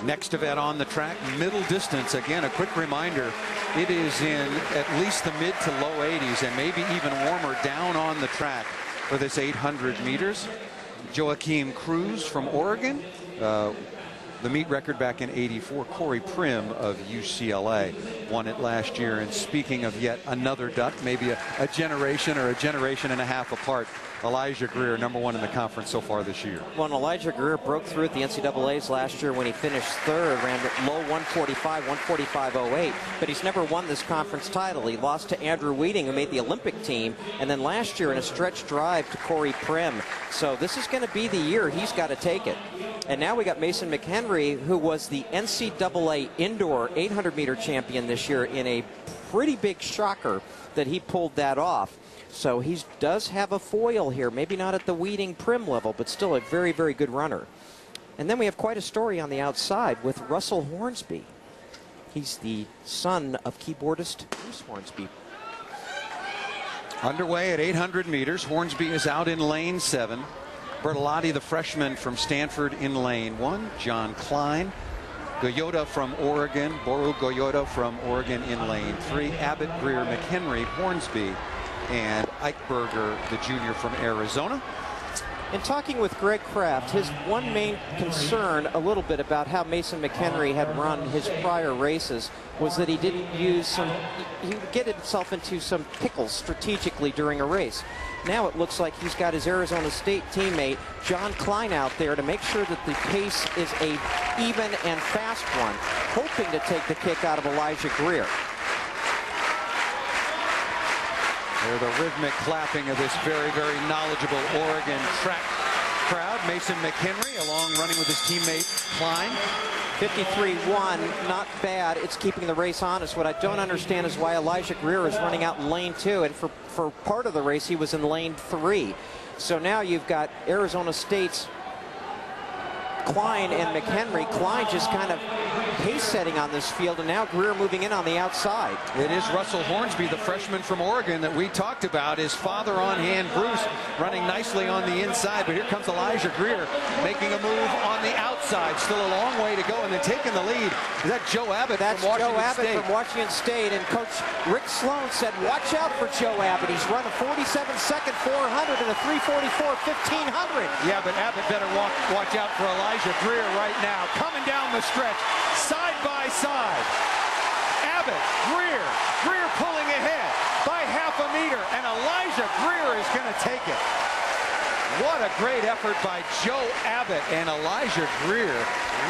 Next event on the track, middle distance. Again, a quick reminder, it is in at least the mid to low 80s and maybe even warmer down on the track for this 800 meters. Joaquim Cruz from Oregon, the meet record back in '84. Corey Prim of UCLA won it last year. And speaking of yet another duck, maybe a generation or a generation and a half apart, Elijah Greer, #1 in the conference so far this year. Well, Elijah Greer broke through at the NCAAs last year when he finished third, ran low 145, 145.08, but he's never won this conference title. He lost to Andrew Wheating, who made the Olympic team, and then last year in a stretch drive to Corey Prim. So this is going to be the year he's got to take it. And now we got Mason McHenry, who was the NCAA indoor 800-meter champion this year, in a pretty big shocker that he pulled that off. So he does have a foil here, maybe not at the Wheating Prim level, but still a very, very good runner. And then we have quite a story on the outside with Russell Hornsby. He's the son of keyboardist Bruce Hornsby. Underway at 800 meters. Hornsby is out in lane 7. Bertolotti, the freshman from Stanford, in lane 1. John Klein. Goyota from Oregon. Boru Goyota from Oregon in lane 3. Abbott, Greer, McHenry, Hornsby, and Eichberger, the junior from Arizona. In talking with Greg Kraft, his one main concern a little bit about how Mason McHenry had run his prior races was that he didn't use he would get himself into some pickles strategically during a race. Now it looks like he's got his Arizona State teammate John Klein out there to make sure that the pace is a even and fast one, hoping to take the kick out of Elijah Greer. The rhythmic clapping of this very, very knowledgeable Oregon track crowd. Mason McHenry along running with his teammate Klein. 53.1, not bad. It's keeping the race honest. What I don't understand is why Elijah Greer is running out in lane 2, and for part of the race he was in lane 3. So now you've got Arizona State's Klein and McHenry. Klein just kind of pace setting on this field, and now Greer moving in on the outside. It is Russell Hornsby, the freshman from Oregon that we talked about. His father on hand, Bruce, running nicely on the inside, but here comes Elijah Greer making a move on the outside. Still a long way to go, and then taking the lead. Is that Joe Abbott from Washington State? That's Joe Abbott from Washington State, and Coach Rick Sloan said, watch out for Joe Abbott. He's run a 47-second 400 and a 3:44 1500. Yeah, but Abbott better watch out for Elijah Greer right now. Coming down the stretch, side by side. Abbott, Greer pulling ahead by half a meter, and Elijah Greer is going to take it. What a great effort by Joe Abbott, and Elijah Greer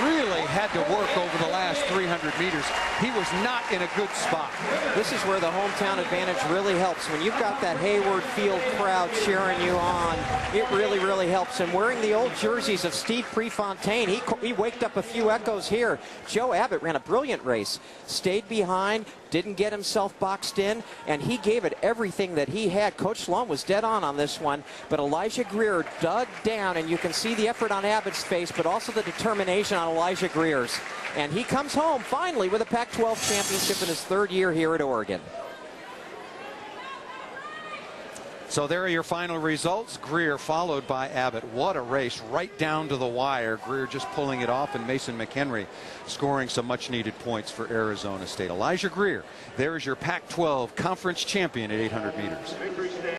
really had to work over the last 300 meters. He was not in a good spot. This is where the hometown advantage really helps. When you've got that Hayward Field crowd cheering you on, it really, really helps. And wearing the old jerseys of Steve Prefontaine, he waked up a few echoes here. Joe Abbott ran a brilliant race, stayed behind, didn't get himself boxed in, and he gave it everything that he had. Coach Sloan was dead on this one, but Elijah Greer dug down, and you can see the effort on Abbott's face, but also the determination on Elijah Greer's. And he comes home finally with a Pac12 championship in his 3rd year here at Oregon. So there are your final results. Greer followed by Abbott. What a race, right down to the wire. Greer just pulling it off, and Mason McHenry scoring some much-needed points for Arizona State. Elijah Greer, there is your Pac-12 conference champion at 800 meters.